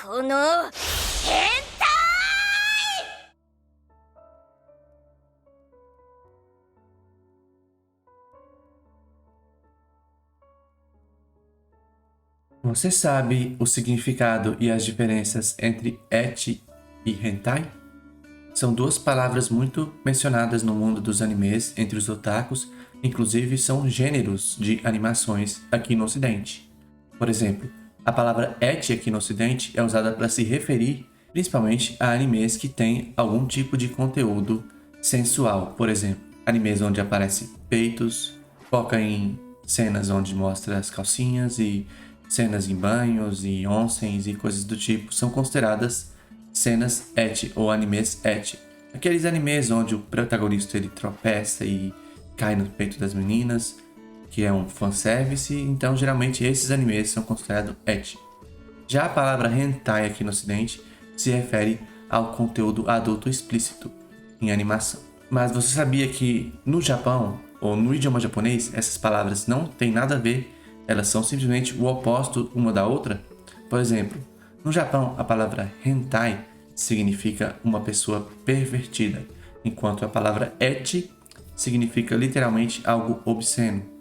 この変態。 Você sabe o significado e as diferenças entre ecchi e hentai? São duas palavras muito mencionadas no mundo dos animes entre os otakus, inclusive são gêneros de animações aqui no ocidente. Por exemplo, a palavra ecchi aqui no ocidente é usada para se referir principalmente a animes que têm algum tipo de conteúdo sensual. Por exemplo, animes onde aparecem peitos, foca em cenas onde mostra as calcinhas e cenas em banhos e onsens e coisas do tipo são consideradas cenas ecchi ou animes ecchi. Aqueles animes onde o protagonista ele tropeça e cai no peito das meninas, que é um fanservice, então geralmente esses animes são considerados ecchi. Já a palavra hentai aqui no ocidente se refere ao conteúdo adulto explícito em animação. Mas você sabia que no Japão, ou no idioma japonês, essas palavras não têm nada a ver, elas são simplesmente o oposto uma da outra? Por exemplo, no Japão, a palavra hentai significa uma pessoa pervertida, enquanto a palavra ecchi significa literalmente algo obsceno.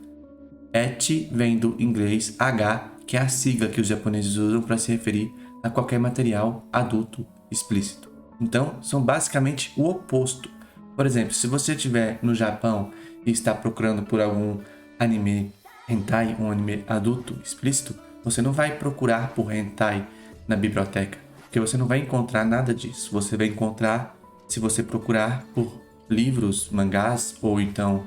Ecchi vem do inglês H, que é a sigla que os japoneses usam para se referir a qualquer material adulto explícito. Então, são basicamente o oposto. Por exemplo, se você estiver no Japão e está procurando por algum anime hentai, um anime adulto explícito, você não vai procurar por hentai na biblioteca, porque você não vai encontrar nada disso. Você vai encontrar, se você procurar por livros, mangás ou então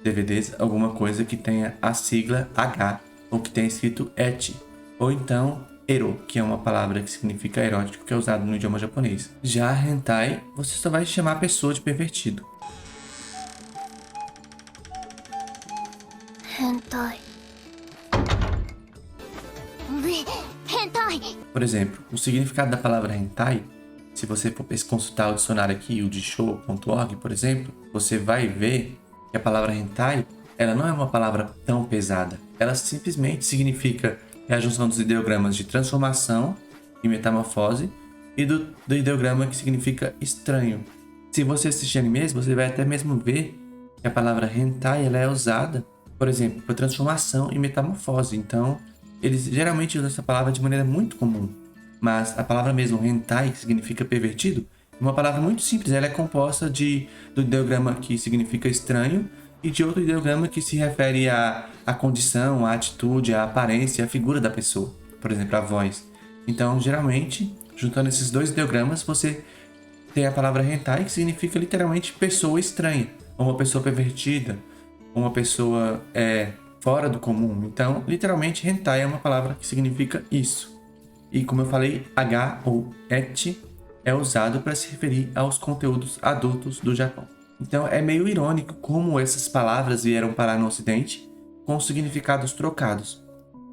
DVDs, alguma coisa que tenha a sigla H ou que tenha escrito ecchi, ou então ero, que é uma palavra que significa erótico, que é usado no idioma japonês. Já hentai, você só vai chamar a pessoa de pervertido. 変態。変態。 Por exemplo, o significado da palavra hentai, se você for consultar o dicionário aqui, o de show.org, por exemplo, você vai ver que a palavra hentai, ela não é uma palavra tão pesada. Ela simplesmente significa a junção dos ideogramas de transformação e metamorfose e do ideograma que significa estranho. Se você assistir animes, você vai até mesmo ver que a palavra hentai ela é usada, por exemplo, para transformação e metamorfose. Então, eles geralmente usam essa palavra de maneira muito comum. Mas a palavra mesmo hentai, que significa pervertido, é uma palavra muito simples. Ela é composta do ideograma que significa estranho e de outro ideograma que se refere à condição, à atitude, à aparência, à figura da pessoa. Por exemplo, a voz. Então, geralmente, juntando esses dois ideogramas, você tem a palavra hentai, que significa literalmente pessoa estranha, ou uma pessoa pervertida, ou uma pessoa fora do comum. Então, literalmente, hentai é uma palavra que significa isso. E como eu falei, H ou ecchi é usado para se referir aos conteúdos adultos do Japão. Então, é meio irônico como essas palavras vieram parar no ocidente com significados trocados.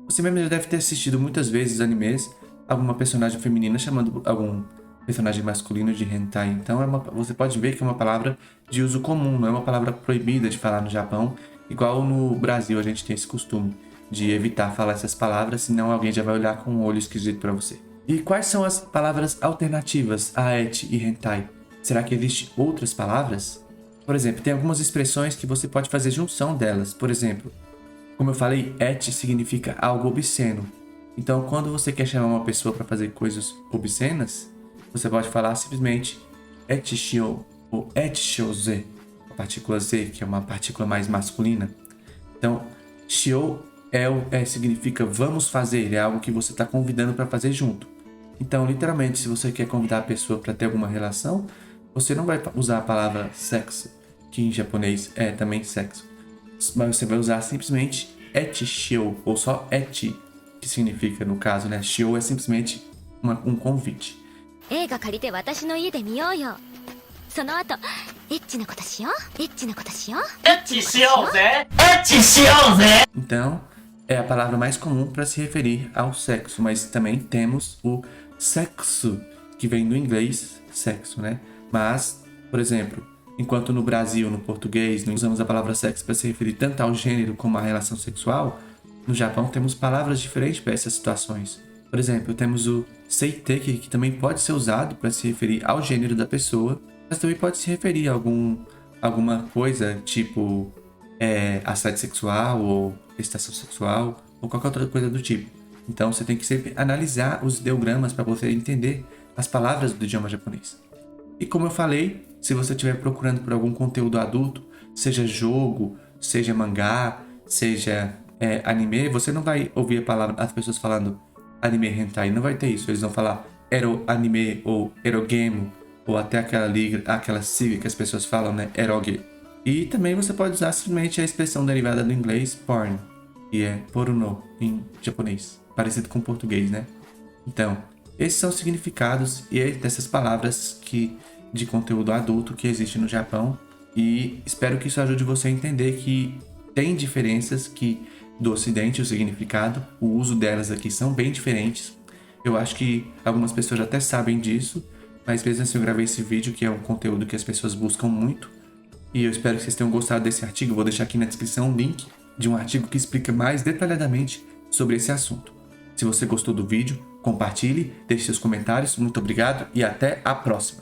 Você mesmo já deve ter assistido muitas vezes animes, alguma personagem feminina chamando algum personagem masculino de hentai. Então, você pode ver que é uma palavra de uso comum, não é uma palavra proibida de falar no Japão, igual no Brasil a gente tem esse costume de evitar falar essas palavras, senão alguém já vai olhar com um olho esquisito para você. E quais são as palavras alternativas a ecchi e hentai? Será que existem outras palavras? Por exemplo, tem algumas expressões que você pode fazer junção delas. Por exemplo, como eu falei, ecchi significa algo obsceno. Então, quando você quer chamar uma pessoa para fazer coisas obscenas, você pode falar simplesmente ecchishio ou echishoze, a partícula Z, que é uma partícula mais masculina. Então, shio significa vamos fazer, é algo que você está convidando para fazer junto. Então, literalmente, se você quer convidar a pessoa para ter alguma relação, você não vai usar a palavra sexo, que em japonês é também sexo, mas você vai usar simplesmente ecchishio, ou só ecchi, que significa, no caso, né? Shio é simplesmente um convite. 映画借りて私の家で見ようよ。その後エッチなことしよう。エッチなことしよう。エッチしようぜ。エッチしようぜ。 Então, é a palavra mais comum para se referir ao sexo, mas também temos o sexo, que vem do inglês sexo, né? Mas, por exemplo, enquanto no Brasil, no português, não usamos a palavra sexo para se referir tanto ao gênero como à relação sexual, no Japão temos palavras diferentes para essas situações. Por exemplo, temos o seiteki, que também pode ser usado para se referir ao gênero da pessoa, mas também pode se referir a alguma coisa tipo assédio sexual ou excitação sexual ou qualquer outra coisa do tipo. Então você tem que sempre analisar os ideogramas para você entender as palavras do idioma japonês. E como eu falei, se você estiver procurando por algum conteúdo adulto, seja jogo, seja mangá, seja anime, você não vai ouvir as pessoas falando anime hentai, não vai ter isso. Eles vão falar ero anime ou erogame, ou até aquela sigla que as pessoas falam, né, eroge. E também você pode usar simplesmente a expressão derivada do inglês porn, que é porno em japonês, parecido com o português, né? Então, esses são os significados dessas palavras de conteúdo adulto que existe no Japão, e espero que isso ajude você a entender que tem diferenças que do Ocidente, o significado, o uso delas aqui são bem diferentes. Eu acho que algumas pessoas até sabem disso, mas mesmo assim eu gravei esse vídeo, que é um conteúdo que as pessoas buscam muito, e eu espero que vocês tenham gostado desse artigo. Vou deixar aqui na descrição um link de um artigo que explica mais detalhadamente sobre esse assunto. Se você gostou do vídeo, compartilhe, deixe seus comentários. Muito obrigado e até a próxima!